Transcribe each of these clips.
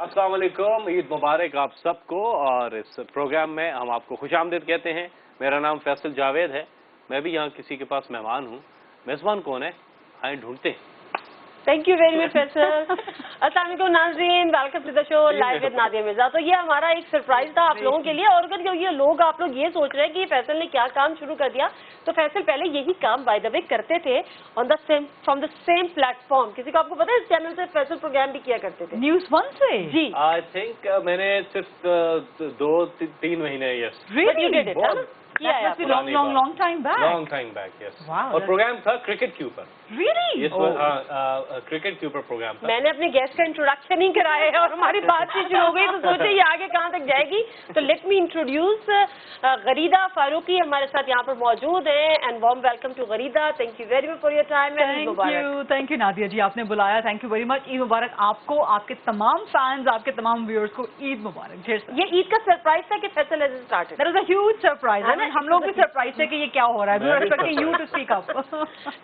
अस्सलाम वालेकुम, ईद मुबारक आप सबको। और इस प्रोग्राम में हम आपको खुशामदीद कहते हैं। मेरा नाम फैसल जावेद है। मैं भी यहाँ किसी के पास मेहमान हूँ। मेज़बान कौन है, आए ढूंढते हैं। Thank you very much Faisal. अस्सलाम वालेकुम नाज़रीन, welcome to the show live with Nadia Mirza. तो ये हमारा एक सरप्राइज था आप लोगों के लिए। और अगर ये लोग आप लोग ये सोच रहे हैं कि फैसल ने क्या काम शुरू कर दिया, तो फैसल पहले यही काम बाय द वे करते थे on the same from the same platform. किसी को आपको पता है इस चैनल से फैसल प्रोग्राम भी किया करते थे न्यूज़ 1 से? जी आई थिंक मैंने सिर्फ 2-3 महीने लॉन्ग टाइम बैक यस। और प्रोग्राम था क्रिकेट के ऊपर। Really? क्रिकेट के ऊपर प्रोग्राम था। मैंने अपने गेस्ट का इंट्रोडक्शन ही कराया है और हमारी बातचीत शुरू हो गई, तो सोचे ये आगे कहाँ तक जाएगी। तो let me introduce Gharida Farooqi हमारे साथ यहाँ पर मौजूद है। And warm welcome to Gharida. Thank you very much for your time. Thank you Nadia ji, आपने बुलाया। Thank you very much. Eid मुबारक आपको, आपके तमाम फैंस, आपके तमाम व्यूअर्स को ईद मुबारक। ये ईद का सरप्राइज था कि Faisal has started. That is a huge surprise. हम लोग भी सरप्राइज थे कि ये क्या हो रहा है। We are expecting you to speak up.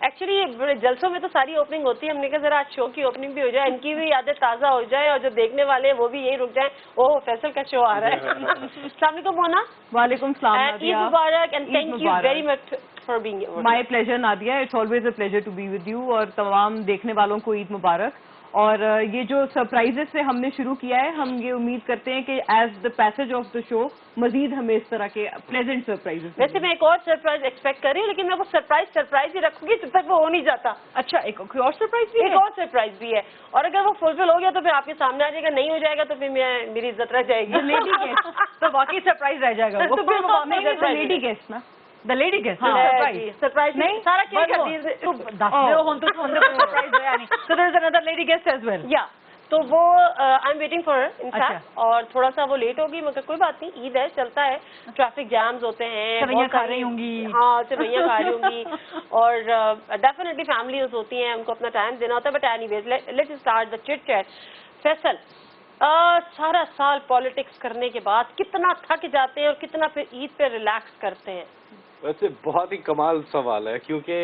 Actually जलसों में तो सारी ओपनिंग होती है। हमने कहा जरा आज शो की ओपनिंग भी हो जाए, इनकी भी यादें ताज़ा हो जाए और जो देखने वाले हैं वो भी यही रुक जाए। ओह फैसल का शो आ रहा है। अस्सलाम वालेकुम मोना। वालेकुम सलाम नादिया। ईद मुबारक and thank you very much for being here. My pleasure Nadia, it's always a pleasure to be with you. और तमाम देखने वालों को ईद मुबारक। और ये जो सरप्राइजेस से हमने शुरू किया है, हम ये उम्मीद करते हैं कि as the passage of the show मजीद हमें इस तरह के प्लेजेंट सरप्राइजेस। वैसे मैं एक और सरप्राइज एक्सपेक्ट कर रही हूँ, लेकिन मैं वो सरप्राइज ही रखूंगी जब तक वो हो नहीं जाता। अच्छा, एक और सरप्राइज भी है? एक और सरप्राइज भी है। और अगर वो फुलफिल हो गया तो फिर आपके सामने आ जाएगा, नहीं हो जाएगा तो फिर मेरी इज्जत रह जाएगी। लेडी गेस्ट तो वाकई सरप्राइज रह जाएगा वो। तो फिर लेडी गेस्ट ना, द लेडी गेस्ट सरप्राइज नहीं सारा cake so there is another lady guest as well. या तो वो I am waiting for in fact. और थोड़ा सा वो लेट होगी मगर कोई बात नहीं, ईद है, चलता है। ट्रैफिक जैम्स होते हैं, सेवइयां खा रही होंगी। हाँ सेवइयां खा रही होंगी और डेफिनेटली फैमिलीज होती हैं, उनको अपना टाइम देना होता है। But anyways let's start the chit chat. Faisal, सारा साल पॉलिटिक्स करने के बाद कितना थक जाते हैं और कितना फिर ईद पे रिलैक्स करते हैं? वैसे बहुत ही कमाल सवाल है, क्योंकि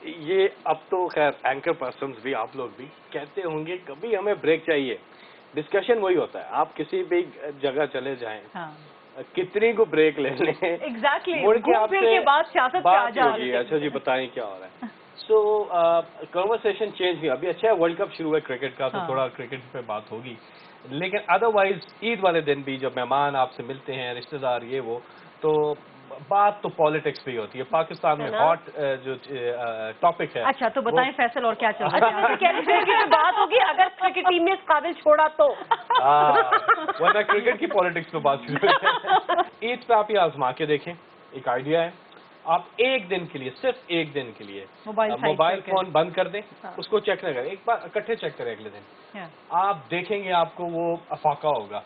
ये अब तो खैर एंकर पर्सन्स भी, आप लोग भी कहते होंगे कभी हमें ब्रेक चाहिए। डिस्कशन वही होता है, आप किसी भी जगह चले जाएं, कितनी को ब्रेक ले लें, एग्जैक्टली मुड़ के आपसे बात सियासत पे आ जाएगी। अच्छा जी बताएं क्या हो रहा है। सो कन्वर्सेशन चेंज हुई। अभी अच्छा है, वर्ल्ड कप शुरू है क्रिकेट का, तो थोड़ा क्रिकेट पे बात होगी। लेकिन अदरवाइज ईद वाले दिन भी जब मेहमान आपसे मिलते हैं, रिश्तेदार, ये वो, तो बात तो पॉलिटिक्स पे ही होती है। पाकिस्तान में हॉट जो टॉपिक है। अच्छा तो बताएं फैसल, और क्या चल रहा है? अच्छा कहते बात होगी अगर क्रिकेट टीम में इस काबिल छोड़ा तो। वरना क्रिकेट की पॉलिटिक्स पे बात शुरू है। ईद पे आप ये आजमा के देखें, एक आइडिया है। आप एक दिन के लिए, सिर्फ एक दिन के लिए मोबाइल फोन बंद कर दें, उसको चेक न करें, एक बार इकट्ठे चेक करें अगले दिन, आप देखेंगे आपको वो अफाका होगा।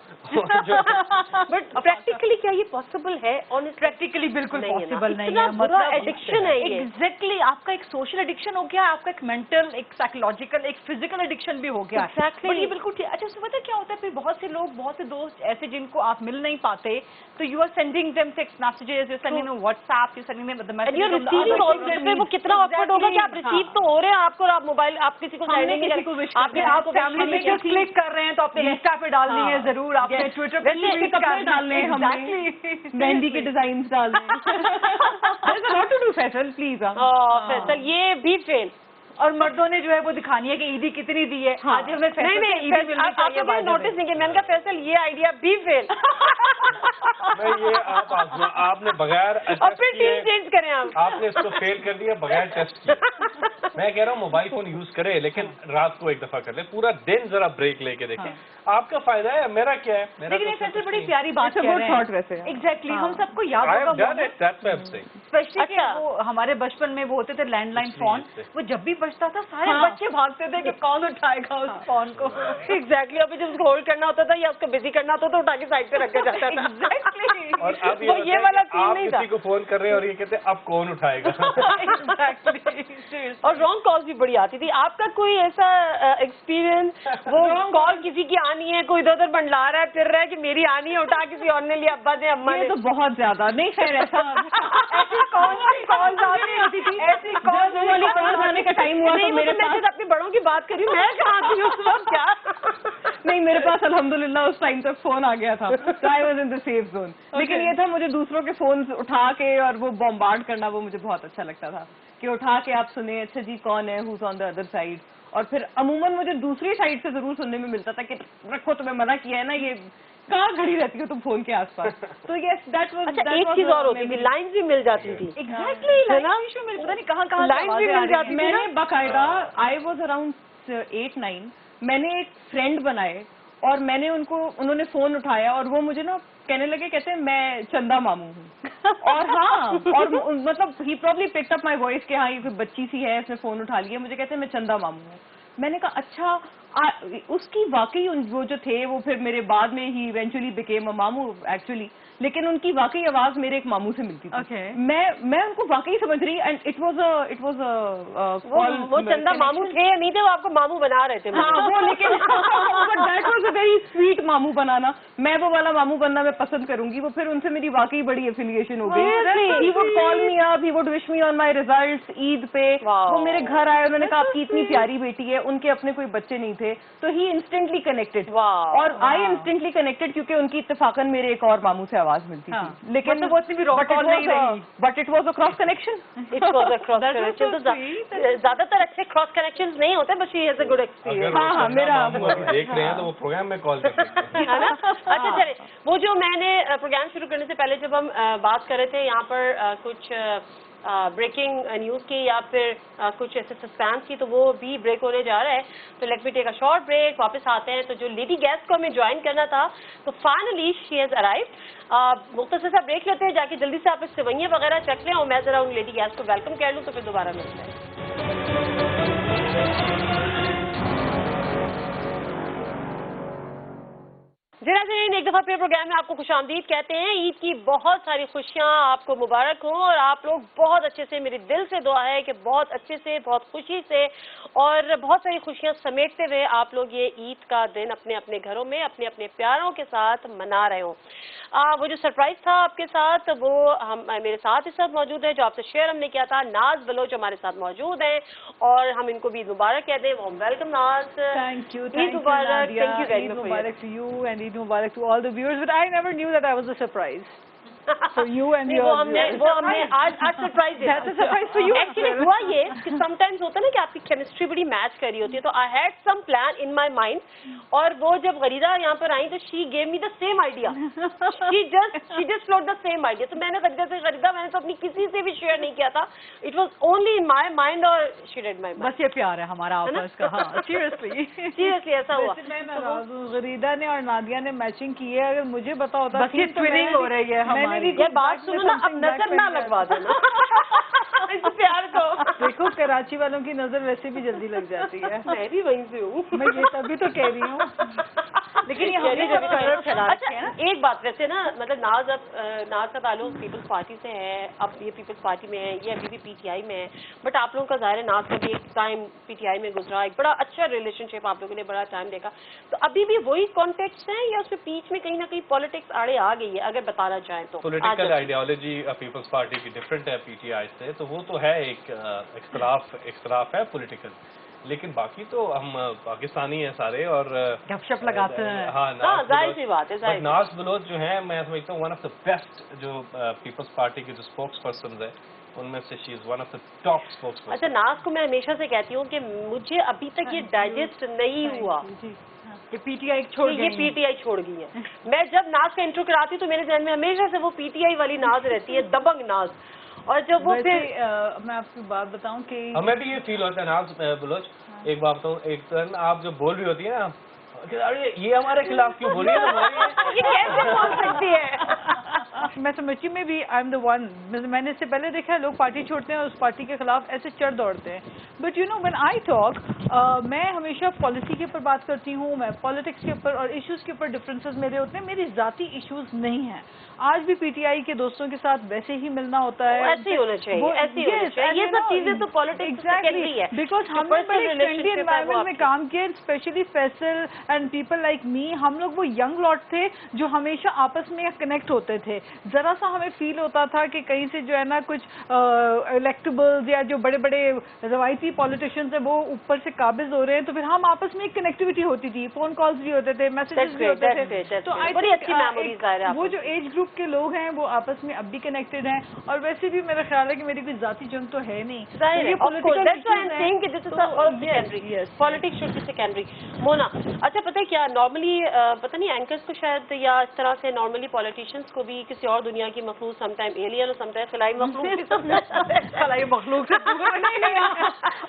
बट प्रैक्टिकली क्या ये पॉसिबल है? प्रैक्टिकली बिल्कुल पॉसिबल नहीं है। मतलब एडिक्शन है ये। एग्जैक्टली, आपका एक सोशल एडिक्शन हो गया, आपका एक मेंटल, एक साइकोलॉजिकल, एक फिजिकल एडिक्शन भी हो गया। Exactly. ये बिल्कुल ठीक। अच्छा तो पता क्या होता है, फिर बहुत से लोग, बहुत से दोस्त ऐसे जिनको आप मिल नहीं पाते, तो you are sending them text messages, you sending WhatsApp, you sending वो कितना ऑकवर्ड होगा कि आप रिसीव तो हो रहे हैं आपको, और आप मोबाइल, आप किसी को आप फैमिली में क्लिक कर रहे हैं तो आपने इंस्टा पे डालनी है जरूर, आपने ट्विटर पे डालने हैं, हमने मेहंदी के डिजाइन डालने हैं। Not to do Faisal please. Faisal ये भी फेल। और मर्दों ने जो है वो दिखानी है कि ईदी कितनी दी है। आज हमें नहीं नोटिस नहीं किया। मैंने कहा फैसल ये आइडिया भी फेल। ये आपने बगैर और फिर टीम चेंज करें आपने इसको फेल कर दिया बगैर टेस्ट किए। मैं कह रहा हूँ मोबाइल फोन यूज करें, लेकिन रात को एक दफा कर ले, पूरा दिन जरा ब्रेक लेके देखें। आपका फायदा है, मेरा क्या है? लेकिन ये फैसल बड़ी प्यारी बात है। एग्जैक्टली, हम सबको याद होगा स्पेशली वो हमारे बचपन में वो होते थे लैंडलाइन फोन, वो जब भी बचता था सारे बच्चे भागते थे कि कौन उठाएगा उस फोन को। एग्जैक्टली, अभी जब उसको होल्ड करना होता था या उसको बिजी करना होता था, उठा के साइड पे रखा जाता था। एग्जैक्टली। और अब ये वाला सीन नहीं था। किसी को फोन कर रहे हैं और ये कहते हैं अब कौन उठाएगा। एग्जैक्टली। और रॉन्ग कॉल्स भी बड़ी आती थी। आपका कोई ऐसा एक्सपीरियंस, वो कॉल किसी की आनी है, कोई इधर उधर बंडला रहा है, फिर रहा है कि मेरी आनी है, उठा किसी और ने लिया, अब्बा ने, अम्मा ने? तो बहुत ज्यादा नहीं, खैर ऐसा ऐसी कॉल आती होती थी, ऐसी कॉल वाली कॉल आने का टाइम हुआ तो मेरे पास। मैं अपने बड़ों की बात कर रही हूँ, मैं कहाँ थी उस वक्त? क्या नहीं, मेरे पास अल्हम्दुलिल्लाह उस टाइम तक फोन आ गया था, तो I was in the safe zone. लेकिन ये था मुझे दूसरों के फोन उठा के और वो बॉम्बार्ड करना, वो मुझे बहुत अच्छा लगता था कि उठा के आप सुने, अच्छा जी कौन है, who's on the other side. और फिर अमूमन मुझे दूसरी साइड से जरूर सुनने में मिलता था कि रखो, तुम्हें मना किया है ना, ये कहाँ खड़ी रहती हो तुम फोन के आसपास। तो यस, दैट वाज। अच्छा, एक चीज और होती थी, लाइन भी मिल जाती थी। एग्जैक्टली, लाइन इशू मिल, पता नहीं कहाँ लाइन भी मिल जाती थी। मैंने बाकायदा, आई वाज अराउंड 8-9, मैंने एक फ्रेंड बनाए और मैंने उन्होंने फोन उठाया और वो मुझे ना कहने लगे, कहते हैं मैं चंदा मामू हूँ। और हाँ, और मतलब he probably picked up my voice कि हाँ ये कोई बच्ची सी है, इसने फोन उठा लिया, मुझे कहते हैं मैं चंदा मामू हूँ। मैंने कहा अच्छा, उसकी वाकई वो जो थे वो फिर मेरे बाद में ही इवेंचुअली बिकेम अ मामू एक्चुअली, लेकिन उनकी वाकई आवाज मेरे एक मामू से मिलती थी। okay. मैं उनको वाकई समझ रही, एंड इट वाज वो चंदा मामू थे या नहीं थे, वो आपको मामू बना रहे थे। हाँ वो, लेकिन that was a very sweet मामू बनाना। मैं वो वाला मामू बनना मैं पसंद करूंगी। वो फिर उनसे मेरी वाकई बड़ी एफिलिएशन हो गई। He would call me up, he would wish me on my results Eid पे। वो मेरे घर आए, उन्होंने कहा आपकी इतनी प्यारी बेटी है, उनके अपने कोई बच्चे नहीं थे, तो ही इंस्टेंटली कनेक्टेड। और आई इंस्टेंटली कनेक्टेड क्योंकि उनकी इत्तेफाकन मेरे एक और मामू से आवाज मिलती थी। लेकिन वो इतनी भी रॉक कॉल नहीं रही, but it was a cross connection. It was a cross connection. ज्यादातर अच्छे क्रॉस कनेक्शंस नहीं होते, but she has a good experience. हाँ, मेरा देख रहे हैं तो वो प्रोग्राम में कॉल कर सकते हैं, है ना? अच्छा चलिए, वो जो मैंने प्रोग्राम शुरू करने से पहले जब हम बात कर रहे थे यहाँ पर कुछ ब्रेकिंग न्यूज की या फिर कुछ ऐसे सस्पेंस की, तो वो भी ब्रेक होने जा रहा है। तो let me take a short break, वापस आते हैं। तो जो लेडी गेस्ट को हमें ज्वाइन करना था, तो फाइनली शी हैज अराइव्ड। मुख्तसर सा ब्रेक लेते हैं, जाके जल्दी से आप इस सेवइयां वगैरह चख लें और मैं जरा उन लेडी गेस्ट को वेलकम कर लूँ, तो फिर दोबारा मिलते हैं। जरा जरीन, एक दफा फिर प्रोग्राम में आपको खुशामदीद कहते हैं। ईद की बहुत सारी खुशियां आपको मुबारक हो, और आप लोग बहुत अच्छे से, मेरे दिल से दुआ है कि बहुत अच्छे से, बहुत खुशी से और बहुत सारी खुशियां समेटते हुए आप लोग ये ईद का दिन अपने अपने घरों में अपने अपने प्यारों के साथ मना रहे हो। वो जो सरप्राइज था आपके साथ, वो हम मेरे साथ इस वक्त मौजूद है, जो आपसे शेयर हमने किया था। नाज बलोच हमारे साथ मौजूद हैं और हम इनको भी ईद मुबारक कहते हैं। वेलकम नाज। Thank you. Eid Mubarak. Thank you very Eid much. Mubarak to you and Eid Mubarak to all the viewers. But I never knew that I was a surprise for you and your viewers. वो हमने आज surprise दिया। That's a surprise for you. Actually हुआ ये कि sometimes होता है ना कि आपकी केमिस्ट्री बड़ी मैच कर रही होती है, तो I had some plan in my mind, और वो जब गरीदा यहाँ पर आई तो she gave me the same idea. She just float the same idea. तो मैंने गरीदा से खरीदा, मैंने तो अपनी किसी से भी शेयर नहीं किया था। It was only in my mind और शी डिड माय माइंड। बस ये प्यार है हमारा आपस का। हाँ, सीरियसली ऐसा हुआ। मैं नाराज हूँ, गरीदा ने और नादिया ने मैचिंग की है। अगर मुझे पता होता बस ये ट्विनिंग हो रही है हमारी। ये बात सुनो ना, अब नजर ना लगवा देना इस प्यार को। देखो, कराची वालों की नजर वैसे भी जल्दी लग जाती है। मैं भी वहीं से हूँ। मैं ये तभी तो कह रही हूँ। लेकिन ये अच्छा, एक बात वैसे ना, मतलब नाज का ताल्लुक पीपल्स पार्टी से है, अब ये पीपल्स पार्टी में है, ये अभी भी पीटीआई में है, बट आप लोगों का ज़ाहिर है नाज का भी एक टाइम पीटीआई में गुजरा, एक बड़ा अच्छा रिलेशनशिप आप लोगों ने बड़ा टाइम देखा। तो अभी भी वही कॉन्टेक्स्ट है या उसमें बीच में कहीं ना कहीं पॉलिटिक्स आड़े आ गई है, अगर बताना चाहें तो? पॉलिटिकल आइडियोलॉजी पीपल्स पार्टी की डिफरेंट है पीटीआई से, तो वो तो है एक इख्तलाफ है पॉलिटिकल, लेकिन बाकी तो हम पाकिस्तानी हैं सारे और गपशप लगाते हैं। हाँ, जाहिर सी बात है। नाज बलोच जो है, मैं समझता हूँ वन ऑफ द बेस्ट जो पीपल्स पार्टी की जो स्पोक्स पर्सन है, उनमें से she is one of the top spokes person. अच्छा, नाज को मैं हमेशा से कहती हूँ कि मुझे अभी तक ये डाइजेस्ट नहीं हुआ ये पीटीआई छोड़ गई, ये पीटीआई छोड़ गई है। मैं जब नाज का इंट्रो कराती हूँ तो मेरे ध्यान में हमेशा से वो पीटीआई वाली नाज रहती है, दबंग नाज। और जब वो फिर मैं आपकी बात बताऊं कि हमें भी ये फील होता है नाज बलोच, एक बात तो एक तो आप जो बोल रही होती है ना, अरे ये हमारे खिलाफ क्यों बोल रही है, ये कैसे बोल सकती है? मैं समझती में भी आई एम द वन। मैंने इससे पहले देखा है लोग पार्टी छोड़ते हैं और उस पार्टी के खिलाफ ऐसे चढ़ दौड़ते हैं, but you know when I talk, मैं हमेशा पॉलिसी के ऊपर बात करती हूँ, मैं पॉलिटिक्स के ऊपर और इश्यूज के ऊपर डिफरेंसेस मेरे होते हैं, मेरी जाती इश्यूज नहीं है। आज भी पीटीआई के दोस्तों के साथ वैसे ही मिलना होता है, ऐसे ही होना चाहिए, ऐसे ही होना चाहिए। ये सब चीजें तो पॉलिटिक्स सेकेंडरी है, बिकॉज हमने बड़े फ्रेंडली एनवायरनमेंट में काम किया, specially Faisal and people like me. हम लोग वो यंग लॉट थे जो हमेशा आपस में कनेक्ट होते थे, जरा सा हमें फील होता था कि कहीं से जो है ना कुछ इलेक्टेबल्स या जो बड़े बड़े रवायती पॉलिटिशियंस है वो ऊपर से काबिज हो रहे हैं, तो फिर हम आपस में एक कनेक्टिविटी होती थी, फोन कॉल्स भी होते थे, मैसेजेस भी होते थे। तो बड़ी अच्छी मेमोरीज आ रहा है। वो जो एज ग्रुप के लोग हैं वो आपस में अब भी कनेक्टेड हैं, और वैसे भी मेरा ख्याल है कि मेरी कोई जाती जंग तो है नहीं। Politics should be secondary. Mona, अच्छा पता है क्या, नॉर्मली पता नहीं एंकर्स को शायद या इस तरह से नॉर्मली पॉलिटिशियंस को भी किसी और दुनिया की मखलूक, समटाइम एलियन और समटाइम खिलाई मखलूक खलाई मखलूक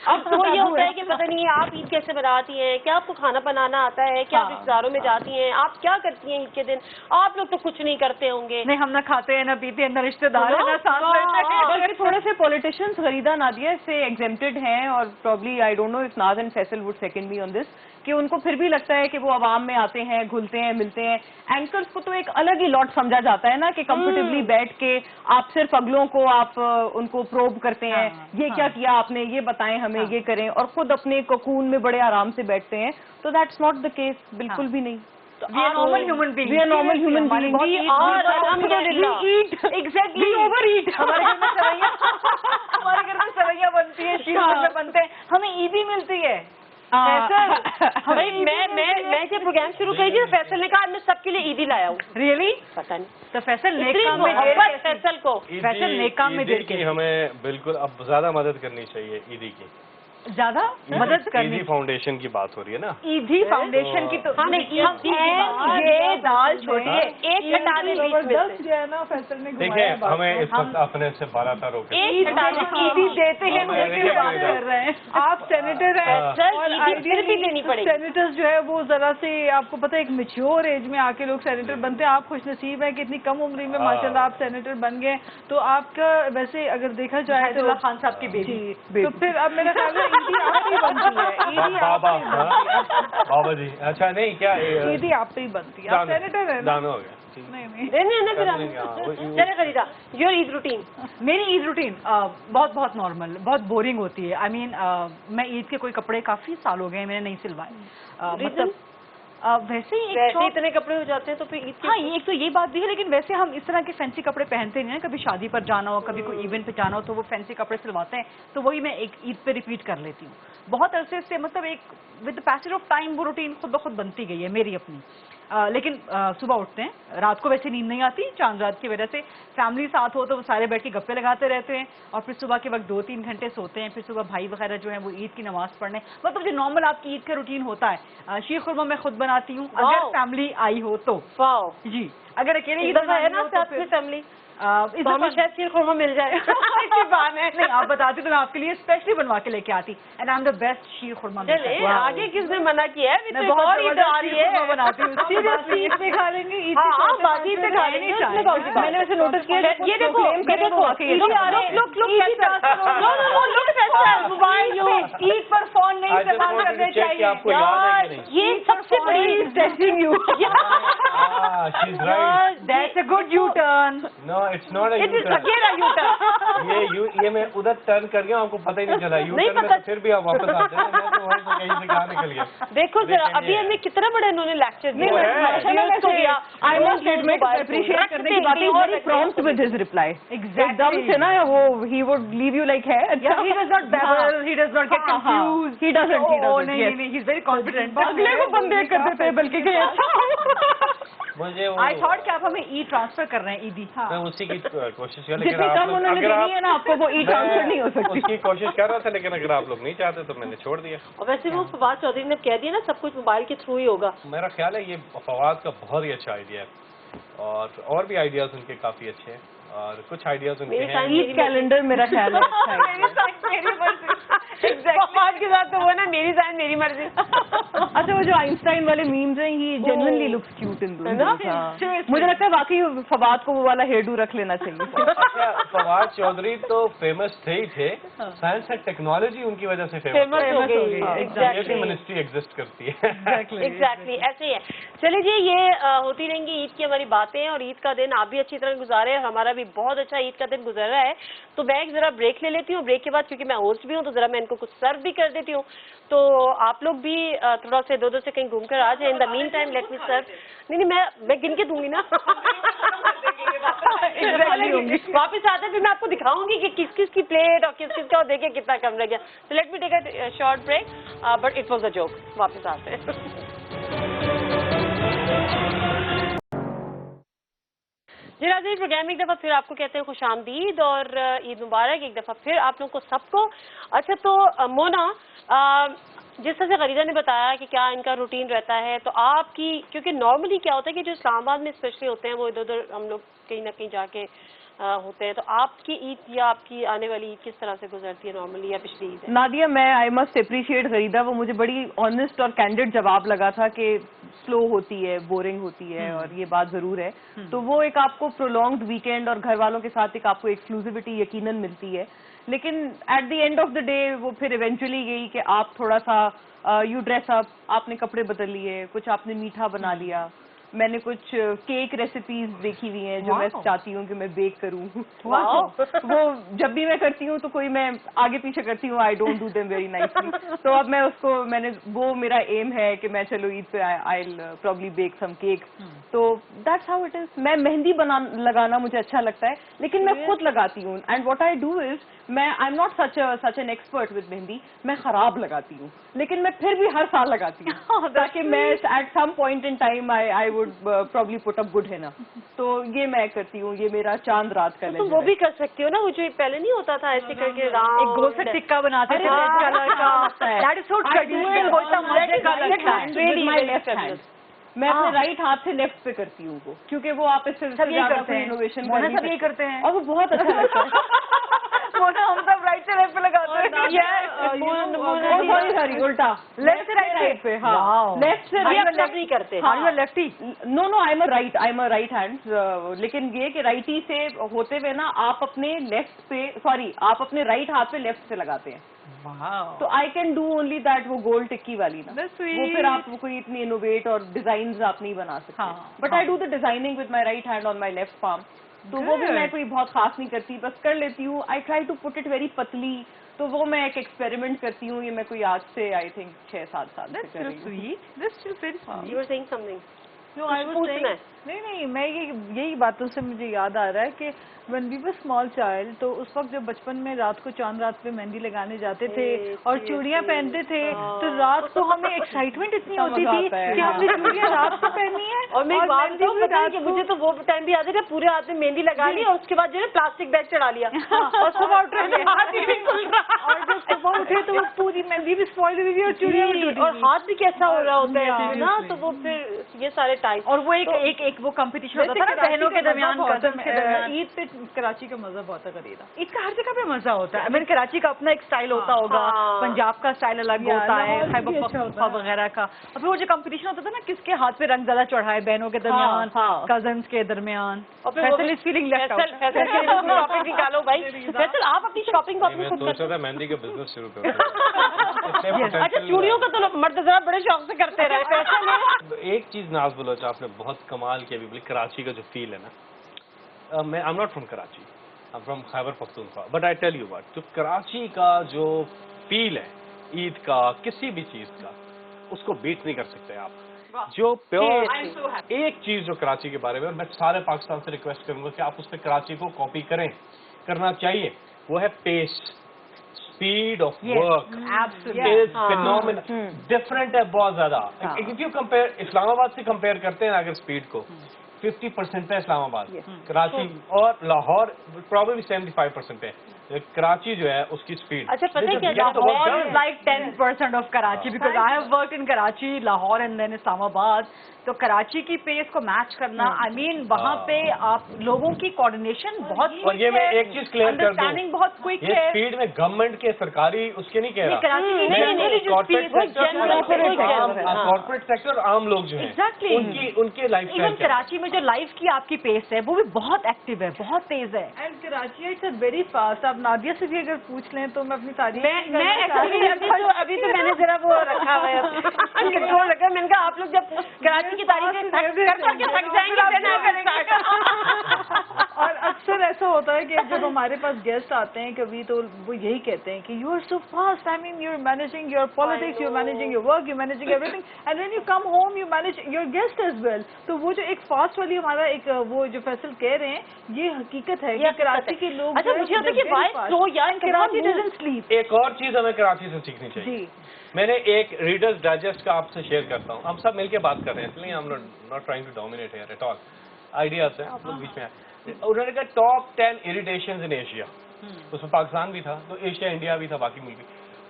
अब तो ये होता है कि पता नहीं आप ईद कैसे बनाती हैं, क्या आपको खाना बनाना आता है, क्या आप रिश्तेदारों में जाती हैं, आप क्या करती हैं ईद के दिन? आप लोग तो कुछ नहीं करते होंगे। नहीं, हम ना खाते हैं, ना पीते हैं, ना रिश्तेदार है, ना साथ रहते हैं। बल्कि थोड़े से पॉलिटिशियंस गरीदा नादिया से एग्जेम्प्टेड हैं, और probably I don't know if Naz and Faisal would second me on this, कि उनको फिर भी लगता है कि वो आवाम में आते हैं, घुलते हैं, मिलते हैं। एंकर्स को तो एक अलग ही लॉट समझा जाता है ना, कि कंफर्टेबली बैठ के आप सिर्फ अगलों को आप उनको प्रोब करते हैं, ये क्या किया आपने, ये बताएं हमें, ये करें, और खुद अपने कोकून में बड़े आराम से बैठते हैं। तो दैट्स नॉट द केस, बिल्कुल भी नहीं। We are normal human beings. We are normal human beings. We are, alhamdulillah. We eat. Exactly. We overeat. हमारे घर में सवैया बनती है, शीर में बनते हैं, हमें ईदी मिलती है। भाई मैं जब प्रोग्राम शुरू करी थी, फैसल ने कहा मैं सबके लिए ईदी लाया हूँ। रियली? पता नहीं, तो फैसल नेक इतनी काम में देर मोहब्बत फैसल को। फैसल नेक काम में देर की हमें बिल्कुल अब ज्यादा मदद करनी चाहिए ईदी की, ज्यादा मदद करनी। ईदी फाउंडेशन की बात हो रही है ना, ईदी फाउंडेशन की तो हाँ नहीं, ये दाल छोड़िए, एक हटाने बीच में से जो है ना फैसल ने देखिए हमें इस वक्त अपने से 12 रोके एक हटाने ईदी देते हैं, लेकिन बात कर रहे हैं। आप सेनेटर हैं, और फिर भी देनी पड़ेगी। सेनेटर्स जो है वो जरा से, आपको पता है एक मेच्योर एज में आके लोग सेनेटर बनते हैं। आप खुशनसीब हैं कि इतनी कम उम्र में माशाल्लाह आप सेनेटर बन गए। तो आपका वैसे अगर देखा जाए तो खान साहब की बेटी, तो फिर अब मेरा ख्याल है ईदी आप पे ही बनती है। ईदी बाबा जी, अच्छा नहीं क्या ईदी आप पे ही बनती है, आप सेनेटर है ना? दानो हो गया। नहीं चले खरीदा। Your Eid routine? मेरी ईद रूटीन बहुत नॉर्मल, बहुत बोरिंग होती है। आई मीन मैं ईद के कोई कपड़े काफी साल हो गए मैंने नहीं सिलवाए। मतलब वैसे ही इतने कपड़े हो जाते हैं तो फिर ईद की। हाँ, एक तो ये बात भी है, लेकिन वैसे हम इस तरह के फैंसी कपड़े पहनते नहीं हैं। कभी शादी पर जाना हो, कभी कोई इवेंट पे जाना हो, तो वो फैंसी कपड़े सिलवाते हैं, तो वही मैं एक ईद पे रिपीट कर लेती हूँ। बहुत अरसे से, मतलब एक with the passage of time वो रूटीन खुद ब खुद बनती गई है मेरी अपनी। लेकिन सुबह उठते हैं, रात को वैसे नींद नहीं आती चांद रात की वजह से, फैमिली साथ हो तो वो सारे बैठ के गप्पे लगाते रहते हैं, और फिर सुबह के वक्त 2-3 घंटे सोते हैं। फिर सुबह भाई वगैरह जो है वो ईद की नमाज पढ़ने, मतलब जो नॉर्मल आपकी ईद का रूटीन होता है। शीर खुरमा मैं खुद बनाती हूँ, अगर फैमिली आई हो तो। वाओ जी, अगर अकेले ईद है ना साथ में फैमिली, इस दफा शायद शीर खुरमा मिल जाए। नहीं, आप बताती तो मैं आपके लिए स्पेशली बनवा के लेके आती। And I am the best sheer khurma. चले आगे किसने मना किया है? मैं बहुत ईद आ रही है बनाती हूँ। सीरियसली ईद पे खा लेंगे, ईद बाकी पे खा लेंगे। मैंने वैसे नोटिस किया, ये देखो ईद पर फोन नहीं इस्तेमाल करने चाहिए। ये सबसे बड़ी testing you. That's a good U turn. No it's not it is again a U turn. ये मैं उधर टर्न कर गया, आपको पता ही नहीं चला। यू टर्न में तो फिर भी आप वापस आते हैं, मैं तो वहीं से कहीं से कहाँ निकल गया। देखो जरा अभी हमें कितना बड़ा इन्होंने लेक्चर दिया। आई मस्ट एडमिट, अप्रिशिएट करने की बात है, very prompt with his reply. एकदम से ना वो ही वुड लीव यू लाइक है। He does not babble, he does not get confused, he doesn't, नहीं, he is very confident। अगले को बंदे करते थे बल्कि कि मुझे आई थॉट कि आप हमें ई ट्रांसफर कर रहे हैं, ईदी। मैं उसी की कोशिश कर, जितनी कम उन्होंने देनी है ना आपको, वो ई ट्रांसफर नहीं हो सकती। उसकी कोशिश कर रहा था, लेकिन अगर आप लोग नहीं चाहते तो मैंने छोड़ दिया। और वैसे वो फवाद चौधरी ने कह दिया ना सब कुछ मोबाइल के थ्रू ही होगा। मेरा ख्याल है ये फवाद का बहुत ही अच्छा आइडिया है, और भी आइडियाज उनके काफी अच्छे हैं, और कुछ आइडियाज उनके हैं। ईद कैलेंडर मेरा ख्याल है फवाद के साथ तो वो ना मेरी साइन मेरी मर्जी। अच्छा, वो जो आइंस्टाइन वाले मीम्स हैं, ही जेन्युइनली लुक्स क्यूट इन दोस। मुझे लगता है वाकई फवाद को वो वाला हेयर डू रख लेना चाहिए। अच्छा, फवाद चौधरी तो फेमस थे ही थे, साइंस एंड टेक्नोलॉजी उनकी वजह से फेमस हो गई। मिनिस्ट्री एग्जिस्ट करती है। एग्जैक्टली ऐसे ही है। चलिए जी, ये होती रहेंगी ईद की हमारी बातें, और ईद का दिन आप भी अच्छी तरह गुजारे, और हमारा भी बहुत अच्छा ईद का दिन गुजर रहा है। तो मैं एक जरा ब्रेक ले लेती हूँ, ब्रेक के बाद क्योंकि मैं होस्ट भी हूँ तो जरा मैं इनको कुछ सर्व भी कर देती हूँ, तो आप लोग भी थोड़ा से 2-2 से कहीं घूम कर आ जाए। In the meantime let me serve. नहीं मैं गिन के दूंगी ना। वापस आते फिर मैं आपको दिखाऊंगी कि किस किस की प्लेट और किस किस का देखिए कितना कम रह गया. So let me take a short break, but it was a joke. वापस आते हैं. जी नाज़रीन, प्रोग्राम में एक दफ़ा फिर आपको कहते हैं खुशामदीद और ईद मुबारक एक दफ़ा फिर आप लोगों को सबको. अच्छा तो मोना, जिस तरह से खरीदा ने बताया कि क्या इनका रूटीन रहता है, तो आपकी, क्योंकि नॉर्मली क्या होता है कि जो इस्लामाबाद में स्पेशली होते हैं वो इधर उधर हम लोग कहीं ना कहीं जाके होते हैं, तो आपकी ईद या आपकी आने वाली ईद किस तरह से गुजरती है नॉर्मली या पिछली ईद है? नादिया, मैं आई मस्ट अप्रिशिएट खरीदा, वो मुझे बड़ी ऑनेस्ट और कैंडिड जवाब लगा था कि स्लो होती है, बोरिंग होती है, और ये बात जरूर है. तो वो एक आपको प्रोलॉन्ग्ड वीकेंड और घर वालों के साथ एक आपको एक्सक्लूसिविटी यकीनन मिलती है, लेकिन at the end of the day वो फिर इवेंचुअली गई कि आप थोड़ा सा यू ड्रेस अप, आपने कपड़े बदल लिए, कुछ आपने मीठा बना लिया. मैंने कुछ केक रेसिपीज देखी हुई हैं जो मैं चाहती हूँ कि मैं बेक करूँ. वो जब भी मैं करती हूँ तो कोई मैं आगे पीछे करती हूँ, I don't do them very nicely. तो अब मैं उसको, वो मेरा एम है कि मैं चलो ईद पे I will probably bake some cake. तो दैट्स हाउ इट इज. मैं मेहंदी लगाना मुझे अच्छा लगता है, लेकिन मैं खुद लगाती हूँ. And what I do is, मैं I am not such an expert with mehndi. मैं खराब लगाती हूँ, लेकिन मैं फिर भी हर साल लगाती हूँ ताकि मैं at some point in time I would probably put up good henna. तो ये मैं करती हूँ, ये मेरा चांद रात का तो वो भी कर सकती हो ना, वो जो पहले नहीं होता था ऐसे करके एक गोल से टिक्का बनाते थे रेड कलर का. That is so traditional. होता मजे का लगता है. मैं अपने राइट हाथ से लेफ्ट पे करती हूँ वो, क्योंकि वो आप इससे इनोवेशन सब ये करते हैं और वो बहुत अच्छा लगता है. हम सब राइट से लेफ्ट पे लगाते हैं. सॉरी उल्टा, लेफ्ट से राइट पे. हाँ, लेफ्ट से राइट नहीं करते. हाँ, lefty. No I am a right hand. लेकिन ये कि राइटी से होते हुए ना आप अपने लेफ्ट पे, सॉरी आप अपने राइट हाथ पे लेफ्ट से लगाते हैं. तो I can do only that. वो गोल टिक्की वाली ना, वो फिर आप कोई इतनी इनोवेट और डिजाइन आप नहीं बना सकते. But I do the designing with my right hand on my left palm. तो वो भी मैं कोई बहुत खास नहीं करती, बस कर लेती हूँ. I try to put it very पतली. तो वो मैं एक एक्सपेरिमेंट करती हूँ. ये मैं कोई आज से आई थिंक 6-7 साल से कर रही हूँ. नहीं, मैं यही बातों से मुझे याद आ रहा है कि when we were small child, तो उस वक्त जब बचपन में रात को चांद रात पे मेहंदी लगाने जाते थे और चूड़ियाँ पहनते थे, तो रात को हमें एक्साइटमेंट इतनी होती थी कि हमने चूड़ियाँ रात को पहनी है. और मैं एक बात बताऊं, पता है कि मुझे तो वो टाइम भी याद है कि पूरे हाथ में मेहंदी लगा ली और उसके बाद जो है प्लास्टिक बैग चढ़ा लिया और सुबह उठ रहे और जब सुबह उठे तो वो पूरी मेहंदी भी स्पॉइल हुई और चूड़ियाँ भी टूटी और हाथ भी कैसा हो रहा होता है ना. तो वो फिर ये सारे टाइम, और वो एक वो कंपटीशन होता था ना बहनों के दरमियान. ईद पे कराची का मजा बहुत है. खरीदा ईद का हर जगह पे मजा होता है. कराची का अपना एक स्टाइल होता होगा, पंजाब का स्टाइल अलग होता है, खैबर पख्तूनख्वा वगैरह का. और फिर वो जो कंपटीशन होता था ना, किसके हाथ पे रंग ज्यादा चढ़ाए बहनों के दरमियान, कजन्स के दरमियान. Faisal is feeling left out. Shopping निकालो भाई. फैसल आप अपनी शॉपिंग को अपनी खुद सोचा था मेहंदी का बिजनेस शुरू करूं. अच्छा, चूड़ियों का तो मर्द जरा बड़े शौक से करते रहे. एक चीज नाज बलोच आपने बहुत कमाल की अभी बोली, कराची का जो फील है ना. मैं I am not from Karachi, I am from Khyber Pakhtunkhwa, but I tell you what, जो कराची का जो फील है ईद का, किसी भी चीज का, उसको बीट नहीं कर सकते आप. जो प्योर एक चीज जो कराची के बारे में, और मैं सारे पाकिस्तान से रिक्वेस्ट करूंगा कि आप उस पर कराची को कॉपी करें, करना चाहिए, वो है pace, speed of work is phenomenal. Different है बहुत ज्यादा. इफ यू कंपेयर इस्लामाबाद से कंपेयर करते हैं अगर स्पीड को, 50% है इस्लामाबाद, कराची और लाहौर प्रॉब्लली 75% है. कराची जो है उसकी स्पीड. अच्छा, पता है क्या, Lahore is like 10% of Karachi, because I have worked in Karachi, Lahore and then Islamabad. तो कराची की पेस को मैच करना, आई मीन वहाँ पे आप लोगों की कोऑर्डिनेशन बहुत, और ये मैं एक चीज क्लियर कर दूं, अंडरस्टैंडिंग बहुत क्विक ये है. स्पीड में गवर्नमेंट के सरकारी उसके नहीं कह रहा, कॉर्पोरेट सेक्टर आम लोग जो हैं, एग्जैक्टली उनके लाइफ इवन कराची में जो लाइफ की आपकी पेस है वो भी बहुत एक्टिव है, बहुत तेज है. And Karachi it's very fast. आप नादिया से भी अगर पूछ लें तो मैं अपनी तारीफ अभी तो मैंने जरा वो रखा हुआ है कंट्रोल रखा. मैंने कहा आप लोग जब कराची की तारीफ कर थक जाएंगे. और अक्सर ऐसा होता है कि जब हमारे पास गेस्ट आते हैं कभी तो वो यही कहते हैं कि you are so fast, I mean you are managing your politics, you are managing your work, you are managing everything, and when you come home you manage your guest as well. तो वो जो एक fast वाली हमारा एक वो जो फैसल कह रहे हैं ये हकीकत है कि कराची के लोग अच्छा मुझे होता है कि वाई स्लो यार कराची डजंट स्लीप। एक और चीज हमें कराची से सीखनी चाहिए। मैंने एक रीडर्स डाइजेस्ट का आपसे शेयर करता हूँ, हम सब मिलके बात कर रहे हैं इसलिए हम not trying to dominate here at all, ideas हैं आप लोग बीच में आए। उन्होंने कहा टॉप 10 इरिटेशंस इन एशिया, उसमें पाकिस्तान भी था तो एशिया इंडिया भी था बाकी मुल्क भी,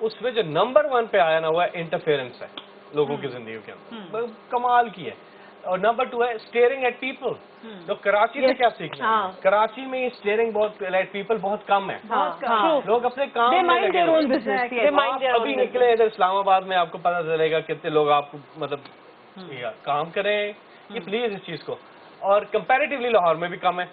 उसमें जो नंबर 1 पे आया ना हुआ इंटरफेरेंस है लोगों की जिंदगी के अंदर, कमाल की है। और नंबर 2 है स्टेयरिंग एट पीपल। तो कराची से क्या सीखना है? कराची में स्टेयरिंग बहुत एट पीपल बहुत कम है, लोग अपने काम में लगे हैं। अभी निकले इधर इस्लामाबाद में आपको पता चलेगा कितने लोग आपको मतलब काम करें, ये प्लीज इस चीज को। और कंपैरेटिवली लाहौर में भी कम है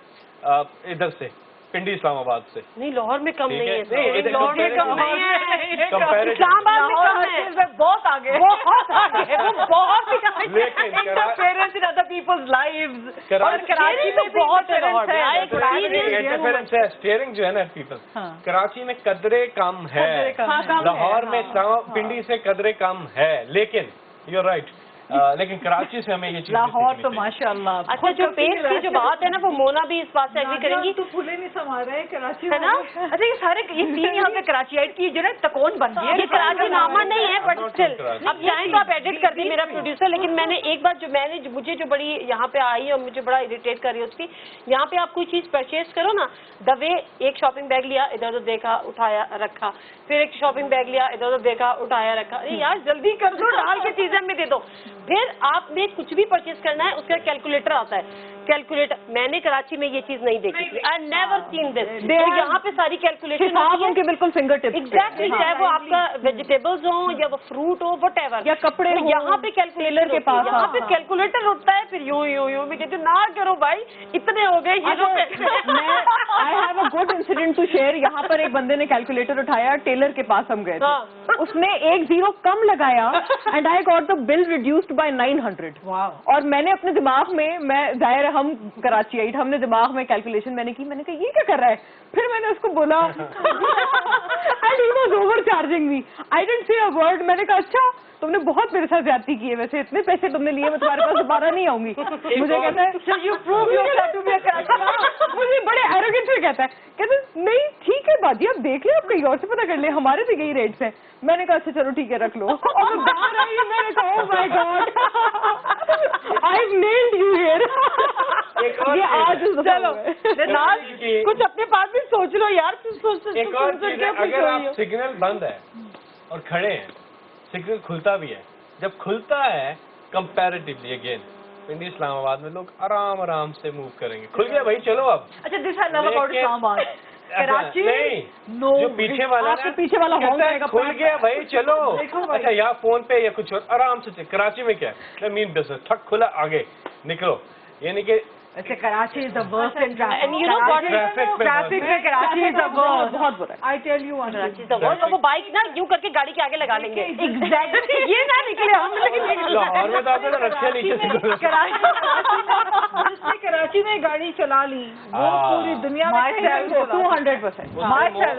इधर से, पिंडी इस्लामाबाद से। नहीं लाहौर में कम नहीं है, लाहौर में कम नहीं है, इस्लामाबाद में कम है, बहुत आगे, बहुत आगे, वो बहुत लेकिन interference in other people's lives, और कराची में बहुत है लाहौर में। इंटरफेरेंस है, स्टीयरिंग जो है ना पीपल, कराची में कदरे कम है, लाहौर में पिंडी से कदरे कम है, लेकिन यू आर राइट, लेकिन कराची से हमें ये चीज लाहौर तो माशाल्लाह। अच्छा जो पेस की जो बात है ना वो मोना भी इस बात से एग्री करेंगी, तो फूले नहीं समा रहे कराची है ना। अच्छा ये सारे ये तीन यहाँ पे कराची आइट की जो ना तकोन बन गई है, ये कराची नामा नहीं है बट स्टिल अब चाहें तो आप एडिट कर दी मेरा प्रोड्यूसर। लेकिन मैंने एक बात जो मुझे जो बड़ी यहाँ पे आई और मुझे बड़ा इरिटेट कर रही है उसकी, यहाँ पे आप कोई चीज परचेज करो ना, द वे एक शॉपिंग बैग लिया इधर उधर देखा उठाया रखा, फिर एक शॉपिंग बैग लिया इधर उधर देखा उठाया रखा, अरे यार जल्दी कर दो, डाल के चीजें हमें दे दो। फिर आपने कुछ भी परचेज करना है उसका कैलकुलेटर आता है, कैलकुलेटर मैंने कराची में ये चीज नहीं देखी थी, आई नेवर सीन दिस। तो यहाँ पे सारी कैलकुलेशन उनके बिल्कुल फिंगर टिप्स एग्जैक्टली, चाहे वो आपका वेजिटेबल्स हो या वो फ्रूट हो वट एवर, या कपड़े हो, यहाँ पे कैलकुलेटर के पास यहाँ पे कैलकुलेटर होता है। फिर यूं यूं यूं मैं कहती हूँ ना करो भाई, इतने हो गए ये I have a good incident to share. यहाँ पर एक बंदे ने कैलकुलेटर उठाया, टेलर के पास हम गए थे, उसने 1 0 कम लगाया and I got the bill reduced by 900। और मैंने अपने दिमाग में, मैं जाहिर हम कराची आई, हमने दिमाग में कैलकुलेशन मैंने कहा ये क्या कर रहा है, फिर मैंने उसको बोला and he was over charging me, I didn't say a word. मैंने कहा अच्छा तुमने बहुत मेरे साथ ज्यादती की है, वैसे इतने पैसे तुमने लिए मैं तुम्हारे पास दोबारा नहीं आऊंगी। मुझे कहता है you prove yourself to be a Karachi, मुझे बड़े एरोगेंट से कहता है नहीं ठीक है बाजी आप देख ले, आप कहीं और से पता कर ले, हमारे तो यही रेट्स हैं। मैंने कहा अच्छा चलो ठीक है रख लो, और बाहर आई मैंने कहा oh my God I have nailed you here. ये आज चलो कुछ अपने पास भी सोच लो यार, एक और चीज है, अगर आप सिग्नल बंद है और खड़े हैं, सिग्नल खुलता भी है, जब खुलता है कंपैरेटिवली अगेन पिंडी इस्लामाबाद में लोग आराम आराम से मूव करेंगे, खुल गया भाई चलो अब। अच्छा this I love about Islamabad, Karachi नहीं जो पीछे वाला आपके पीछे वाला हॉल जाएगा, खुल गया भाई चलो। अच्छा यहाँ फोन पे या कुछ और आराम से, कराची में क्या है मीन बिजनेस ठक खुला आगे निकलो, यानी कि अच्छा Karachi is the worst in traffic, and you know what traffic में कराची इज द वर्स्ट, बहुत बुरा। I tell you Karachi is the worst. और वो बाइक ना यूं करके गाड़ी के आगे लगा लेंगे, एग्जैक्टली ये ना निकले हम, लेकिन लाहौर में तो आपने रक्षा नीचे से कराची में गाड़ी चला ली वो पूरी दुनिया में 200%,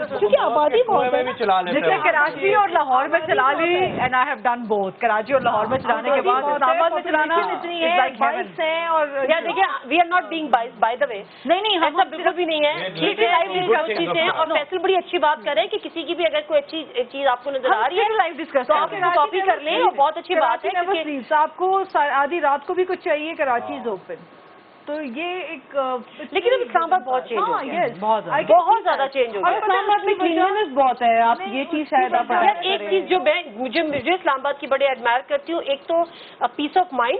क्योंकि आबादी बहुत है। भी चला लेते देखिए कराची और लाहौर में चला ली, and I have done both, Karachi और लाहौर में चलाने के बाद इस्लामाबाद में चलाना इतनी है, बाइक्स हैं। और या देखिए we are not being biased by the way, नहीं ऐसा बिल्कुल भी नहीं है, ठीक है लाइव चीजें हैं। और फैसल बड़ी अच्छी बात कर रहे हैं कि किसी की भी अगर कोई अच्छी चीज आपको नजर आ रही है लाइव डिस्कस तो आप इसको कॉपी कर लें, और बहुत अच्छी बात है क्योंकि आपको आधी रात को भी कुछ चाहिए, कराची इज ओपन, तो ये एक लेकिन अब इस्लामाबाद बहुत चेंज हो गया है, बहुत ज्यादा चेंज हो गया। इस्लामाबाद में क्लीननेस बहुत है, आप ये चीज शायद आप यार एक चीज जो मुझे इस्लामाबाद की बड़े एडमायर करती हूँ, एक तो पीस ऑफ माइंड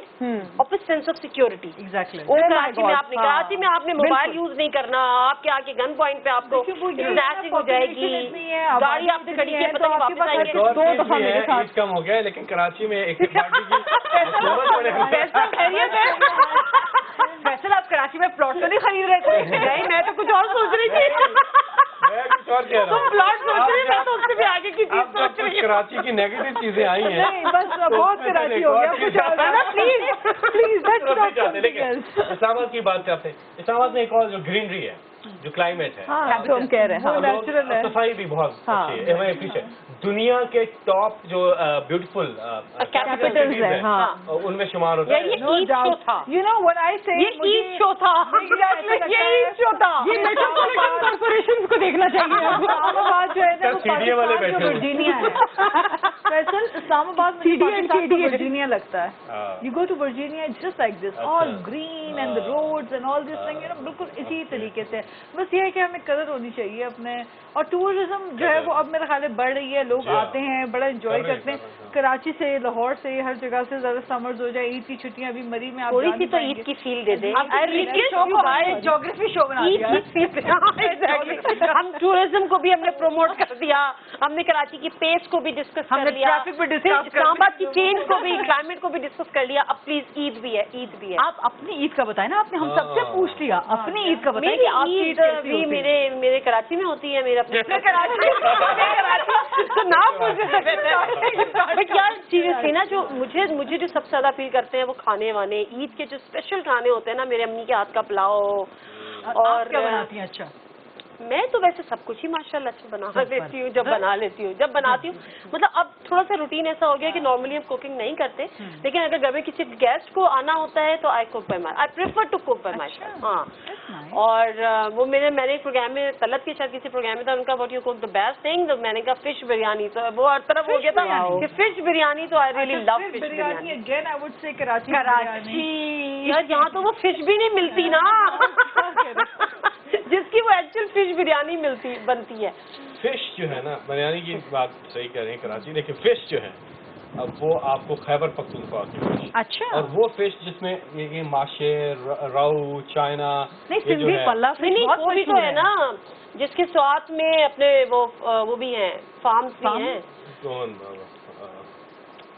और फिर sense of security. Exactly Karachi में आपने मोबाइल यूज नहीं करना, आपके आगे गन पॉइंट पे आपको स्नैचिंग हो जाएगी, गाड़ी आपने खड़ी की पता नहीं वापस आएंगे। 2 दफा मेरे साथ ईद कम हो गया, लेकिन कराची में एक वैसे आप कराची में प्लॉट तो नहीं खरीद रहे थे? नहीं मैं तो कुछ और सोच रही थी, मैं कुछ और कह रहा हूँ, प्लॉट सोच रही, मैं तो उससे भी आगे की चीज सोच रही हूँ। कराची की नेगेटिव चीजें आई हैं, नहीं बस बहुत कराची हो गया, कुछ और प्लीज लेकिन इस्लामाबाद की बात करते हैं। इस्लामाबाद में एक और जो ग्रीनरी है जो क्लाइमेट है हाँ, जो हम कह रहे हैं, वो हाँ। natural है। सफाई भी बहुत हाँ। अच्छी है, मैं appreciate। दुनिया के टॉप जो ब्यूटीफुल Capitals है, हाँ। उनमें शुमार होता है। ये No ईद शो doubt. था, You know what I say? ये ईद शो था, ये ईद शो था। ये मेट्रोपॉलिटन कॉर्पोरेशन को देखना चाहिए। इस्लामाबाद जो है ना वो सीडीए वाले पाकिस्तान बैठे का हैं। वर्जीनिया है। फैसल इस्लामाबाद में CDA पाकिस्तान का KDA वर्जीनिया लगता है। हाँ। You go to Virginia, it's just like this, अच्छा। all green and the roads and all this thing, you know, बिल्कुल इसी तरीके से। बस ये है कि हमें कदर होनी चाहिए अपने, और टूरिज्म जो है वो अब मेरे ख्याल में बढ़ रही है, लोग जी हाँ। आते हैं, बड़ा एंजॉय कर रहे हैं, करते हैं। कर रहे हैं। कराची से, लाहौर से, हर जगह से ज्यादा समर्स हो जाए, ईद की छुट्टियां अभी मरी में आप थोड़ी जान सी नहीं तो पाएंगे। ईद की फील दे दें। आपको I ईद के request शो you को guys, हमने ज्योग्राफी शो बना ईद दिया की है। फील, हाँ, exactly। हम टूरिज्म को भी हमने प्रमोट कर दिया, हमने कराची की पेस को भी डिस्कस कर हमने लिया, ट्रैफिक भी डिस्कस कर इस्लामाबाद की लिया। चेंज को भी, क्लाइमेट को भी डिस्कस कर लिया। अब प्लीज ईद भी है, ईद भी है। आप अपनी ईद का बताएं ना, आपने हम सबसे हाँ। पूछ लिया, अपनी ईद का बताएं मेरी कि आपकी ईद ईद कैसी भी होती है? मेरे कराची में होती है, मेरे अपने कराची तो ना पूछे तो बेहतर। बट यार सीरियसली ना, जो मुझे जो सबसे ज्यादा फील करते हैं वो खाने वाने, ईद के जो स्पेशल खाने होते हैं ना, मेरे अम्मी के हाथ का पुलाव। आप और क्या बनाती हैं? अच्छा, मैं तो वैसे सब कुछ ही माशाल्लाह अच्छा बना लेती हूँ, जब बना लेती हूँ, जब बनाती हूँ। मतलब अब थोड़ा सा रूटीन ऐसा हो गया कि नॉर्मली हम कुकिंग नहीं करते, लेकिन अगर घर में किसी गेस्ट को आना होता है तो I cook by my, I prefer to cook by my self. हाँ, और वो मैंने एक प्रोग्राम में, तलब के साथ किसी प्रोग्राम में था, उनका what you cook the best thing, तो मैंने कहा फिश बिरयानी। तो वो हर तरफ हो गया था कि फिश बिरयानी, तो I really love fish biryani. Again I would say Karachi यार यहाँ तो वो फिश भी नहीं मिलती ना जिसकी वो एक्चुअल फिश बिरयानी बनती है। फिश जो है ना, बिरयानी की बात सही कह रहे हैं कराची, लेकिन फिश जो है अब वो आपको खैबर पख्तूनख्वा की फिश, अच्छा। और वो फिश जिसमें ये माशे, राऊ, चाइना, नहीं, ये जो सिंधी है, पल्ला नहीं फिश बहुत वो भी तो मशहूर है ना, जिसके स्वाद में अपने वो भी हैं, फार्म्स भी Farm? हैं। कौन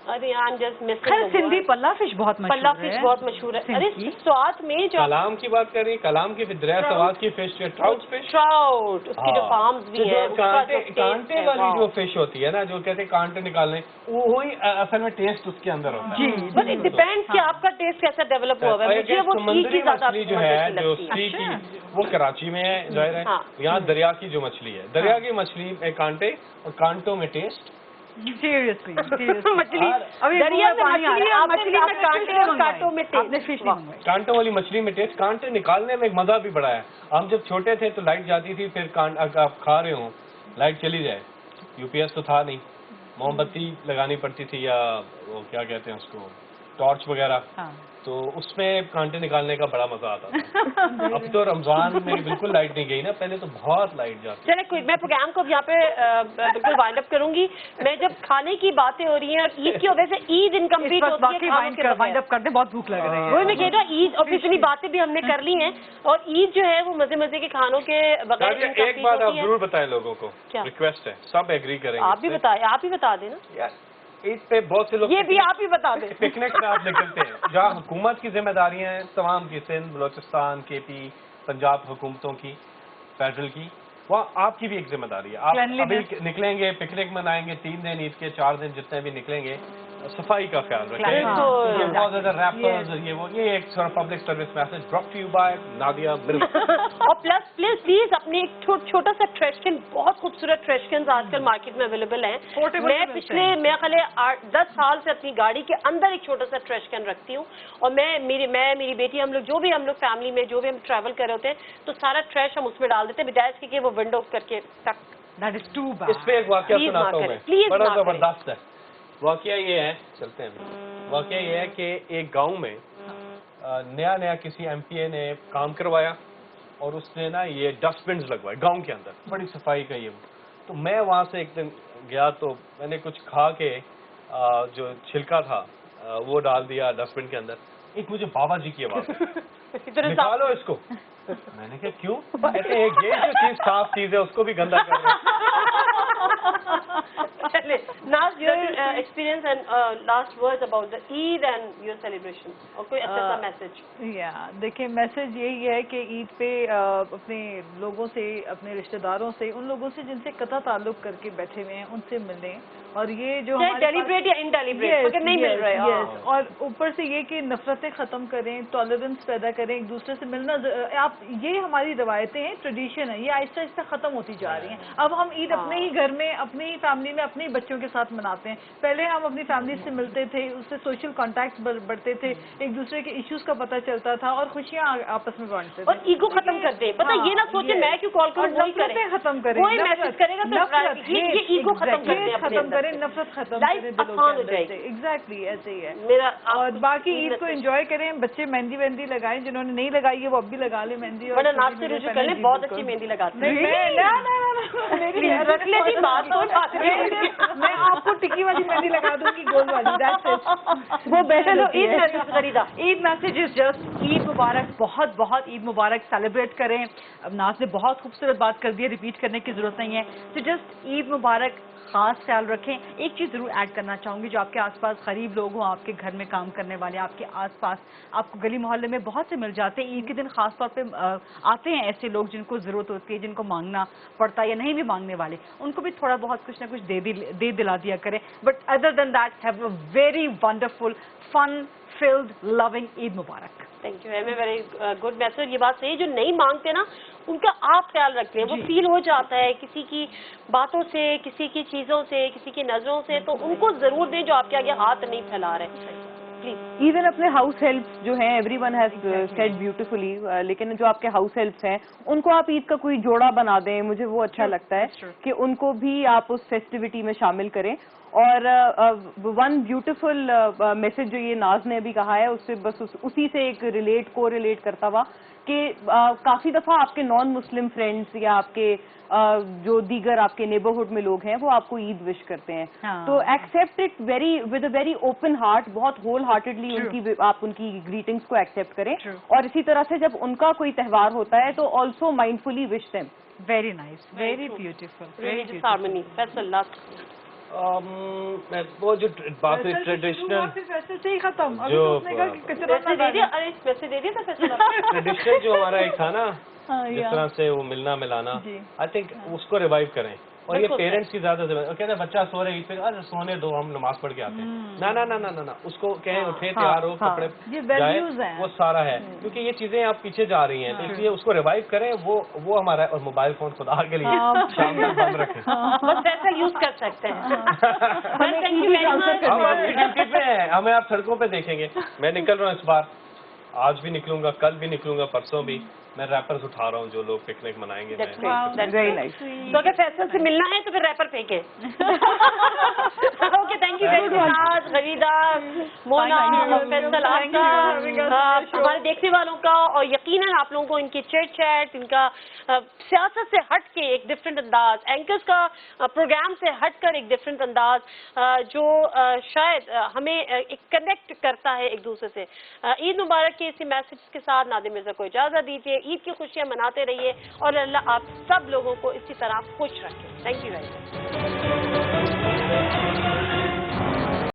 अरे आई एम जस्ट मिसिंग खैर सिंधी पल्ला फिश बहुत मशहूर पल्ला है। फिश बहुत मशहूर है। अरे सिंधी? स्वाद में जो कलाम की बात कर रही है, कलाम की दरिया सवाद की फिश जो ट्राउट फिश, ट्राउट, उसके जो हाँ। फार्म्स भी तो जो हैं, उसका जो taste कांटे है, वाली वाह। जो फिश होती है ना, जो कहते हैं कांटे निकालने, वो ही असल में टेस्ट उसके अंदर होता है। जी, बट इट डिपेंड्स कि आपका टेस्ट कैसा डेवलप हुआ है। मुझे वो ईद की समुद्री ज्यादा मछली जो है, मजेदार जो लगती है। सी अच्छा। की, वो कराची में है जाहिर है। हाँ। यहाँ दरिया की जो मछली है, दरिया की मछली में कांटे और कांटों में टेस्ट। सीरियसली मछली अभी दरिया में पानी आ मछली रहा है। और मछली में कांटे और कांटों में आपने टेस्ट। फिश नहीं मंगवाई? कांटों वाली मछली में टेस्ट, कांटे निकालने में एक मजा भी बड़ा है। हम जब छोटे थे तो लाइट जाती थी, फिर अगर आप खा रहे हो, लाइट चली जाए, यूपीएस तो था नहीं, मोमबत्ती लगानी पड़ती थी, या वो क्या कहते हैं उसको, टॉर्च वगैरह, हाँ। तो उसमें कांटे निकालने का बड़ा मजा आता था। अब तो रमजान में बिल्कुल लाइट नहीं गई ना, पहले तो बहुत लाइट जाती। चले कोई, मैं प्रोग्राम को यहाँ पे बिल्कुल वाइंड अप करूंगी। मैं जब खाने की बातें हो रही हैं और ईद की वजह से ईद इनकम्प्लीट होती है खानों के वाइंड अप कर दे, बहुत भूख लग रही है। वही मैं कह रहा हूँ, ईद और इतनी बातें भी हमने कर ली हैं, और ईद जो है वो मजे मजे के खानों के बगैर एक incomplete बात आप होती है। जरूर बताएं लोगों को, क्या? रिक्वेस्ट है, सब एग्री करेंगे आप भी इससे। बताए, आप ही बता देना, यार ईद पे बहुत से लोग ये भी आप ही बता दें। पिकनिक पे आप निकलते हैं, जहाँ हुकूमत की जिम्मेदारियां हैं तमाम की, सिंध, बलोचिस्तान, केपी, पंजाब हुकूमतों की, फेडरल की, वहाँ आपकी भी एक जिम्मेदारी है। आप अभी निकलेंगे, पिकनिक मनाएंगे, 3 दिन, ईद के 4 दिन जितने भी निकलेंगे, सफाई का ख्याल रखें। बिल्कुल। ये बहुत ज्यादा रैपर्स, ये एक public service message brought to you by Nadia milk. और प्लस प्लीज अपने एक छोटा सा ट्रैश कैन, बहुत खूबसूरत ट्रैश कैन आजकल मार्केट में अवेलेबल हैं। मैं पिछले 10 साल से अपनी गाड़ी के अंदर एक छोटा सा ट्रैश कैन रखती हूँ, और मेरी बेटी, हम लोग फैमिली में जो भी हम ट्रैवल कर रहे होते हैं, तो सारा ट्रैश हम उसमें डाल देते हैं, बजाय इसके कि वो विंडो करके तक। That is too bad. इस पे एक वाकया Please सुनाता ना हूँ करें, मैं, please बड़ा ना करें। जबरदस्त है। वाकया ये है, चलते हैं। वाकया ये है कि एक गांव में नया किसी एमपीए ने काम करवाया, और उसने ना ये डस्टबिन लगवाए गांव के अंदर, बड़ी सफाई का ये। तो मैं वहां से एक दिन गया, तो मैंने कुछ खा के जो छिलका था वो डाल दिया डस्टबिन के अंदर। एक मुझे बाबा जी की आवाज आई, निकालो इसको। मैंने कहा क्यों? कहते हैं ये जो चीज साफ चीज है उसको भी गंदा कर रहे हैं। चले, नाज, your experience and last words about the Eid and your celebration, और कोई अच्छा सा मैसेज। या देखिए, मैसेज यही है कि ईद पे अपने लोगों से, अपने रिश्तेदारों से, उन लोगों से जिनसे कता ताल्लुक करके बैठे हुए हैं, उनसे मिलें, और ये जो डेलिब्रेट या इनडेलिब्रेट मगर नहीं मिल रहे हैं। और ऊपर से ये कि नफरतें खत्म करें, टॉलरेंस पैदा करें, एक दूसरे से मिलना। आप ये हमारी रवायतें हैं, ट्रेडिशन है, ये आहिस्ता आहिस्ता खत्म होती जा रही हैं। अब हम ईद अपने ही घर में, अपनी ही फैमिली में, अपने ही बच्चों के साथ मनाते हैं। पहले हम अपनी फैमिली से मिलते थे, उससे सोशल कॉन्टैक्ट बढ़ते थे, एक दूसरे के इश्यूज का पता चलता था और खुशियाँ आपस में बांटते थे। और ईगो खत्म कर दे, पता ये ना सोचे मैं क्यों कॉल करूं, वही करें, खत्म करें, कोई मैसेज करेगा तो ये ईगो खत्म कर दे, खत्म करें, नफरत खत्म करें, आसान हो जाएगी। एग्जैक्टली ऐसे ही है मेरा। और बाकी ईद को एंजॉय करें, बच्चे मेहंदी वेहंदी लगाएं, जिन्होंने नहीं लगाई है वो अब भी लगा ले मेहंदी। बड़ा नाप से रुजू कर ले, बहुत अच्छी मेहंदी लगाती है। मेरी रख लेती बात तो मैं आपको टिकी वाली मेहंदी लगा दूंगी, गोल वाली, that's it। वो बेहतर होती ईद है। Message Gharida, Eid message is just Eid मुबारक, बहुत बहुत ईद मुबारक, सेलिब्रेट करें। अब नाज ने बहुत खूबसूरत बात कर दी है, रिपीट करने की जरूरत नहीं है। तो जस्ट ईद मुबारक, खास ख्याल रखें। एक चीज जरूर ऐड करना चाहूंगी, जो आपके आसपास गरीब लोग हों, आपके घर में काम करने वाले, आपके आसपास आपको गली मोहल्ले में बहुत से मिल जाते हैं। ईद के दिन खास तौर पे आते हैं ऐसे लोग जिनको जरूरत होती है, जिनको मांगना पड़ता है या नहीं भी मांगने वाले, उनको भी थोड़ा बहुत कुछ ना कुछ दे दिला दिया करें। But other than that, have a very wonderful, fun filled, loving Eid मुबारक। Thank you, very good message. ये बात सही है, जो नहीं मांगते ना उनका आप ख्याल रखते हैं, वो फील हो जाता है किसी की बातों से, किसी की चीजों से, किसी की नजरों से, तो उनको जरूर दें जो आपके आगे हाथ नहीं फैला रहे। प्लीज इवन अपने हाउस हेल्प्स जो हैं, एवरीवन हैज सेड ब्यूटीफुली, लेकिन जो आपके हाउस हेल्प्स हैं उनको आप ईद का कोई जोड़ा बना दें, मुझे वो अच्छा लगता है कि उनको भी आप उस फेस्टिविटी में शामिल करें। और वन ब्यूटीफुल मैसेज जो ये नाज ने अभी कहा है, उससे बस उसी से एक रिलेट करता हुआ कि काफी दफा आपके नॉन मुस्लिम फ्रेंड्स या आपके जो दीगर आपके नेबरहुड में लोग हैं वो आपको ईद विश करते हैं। तो accept it with a very open heart, बहुत होल हार्टेडली आप उनकी ग्रीटिंग्स को एक्सेप्ट करें। और इसी तरह से जब उनका कोई त्यौहार होता है तो also mindfully wish them. Very nice, very beautiful, harmony. Faisal last वो जो बात है ट्रेडिशनल पैसे से ही खत्म, अभी जो तो उसने कहा कि कचरा पैसे दे दिया, अरे पैसे दे दिया था फैसल। ट्रेडिशनल जो हमारा एक था ना, जिस या। तरह से वो मिलना मिलाना, आई थिंक उसको रिवाइव करें। और ये पेरेंट्स की ज्यादा जिम्मेदारी, कहते हैं बच्चा सो रहे ईद पे, अरे सोने दो, हम नमाज पढ़ के आते हैं। ना ना ना ना ना ना, उसको कहें उठे, तैयार हो, कपड़े ये जाए, वैल्यूज हैं। वो सारा है। क्योंकि ये चीजें आप पीछे जा रही हैं, तो इसलिए उसको रिवाइव करें। वो हमारा, और मोबाइल फोन खुदा के लिए शाम तक बंद रखें। बस पैसा यूज कर सकते हैं। Thank you very much. हम आपकी ड्यूटी पे हैं, हमें आप सड़कों पे देखेंगे। मैं निकल रहा हूँ इस बार, आज भी निकलूंगा, कल भी निकलूंगा, परसों भी। मैं रैपर्स उठा रहा हूँ जो लोग पिकनिक मनाएंगे। Very nice. तो अगर फैसल से मिलना है तो फिर रैपर फेंके। Okay, thank you very much Gharida, Mona, Faisal, आपका, हमारे देखने वालों का, और यकीनन आप लोगों को इनकी चैट, इनका सियासत से हट के एक डिफरेंट अंदाज, एंकर्स का प्रोग्राम से हटकर एक डिफरेंट अंदाज, जो शायद हमें एक कनेक्ट करता है एक दूसरे से। ईद मुबारक के इसी मैसेज के साथ नादिम मिर्जा को इजाजत दीजिए। ईद की खुशियां मनाते रहिए और अल्लाह आप सब लोगों को इसी तरह खुश रखे। Thank you very much.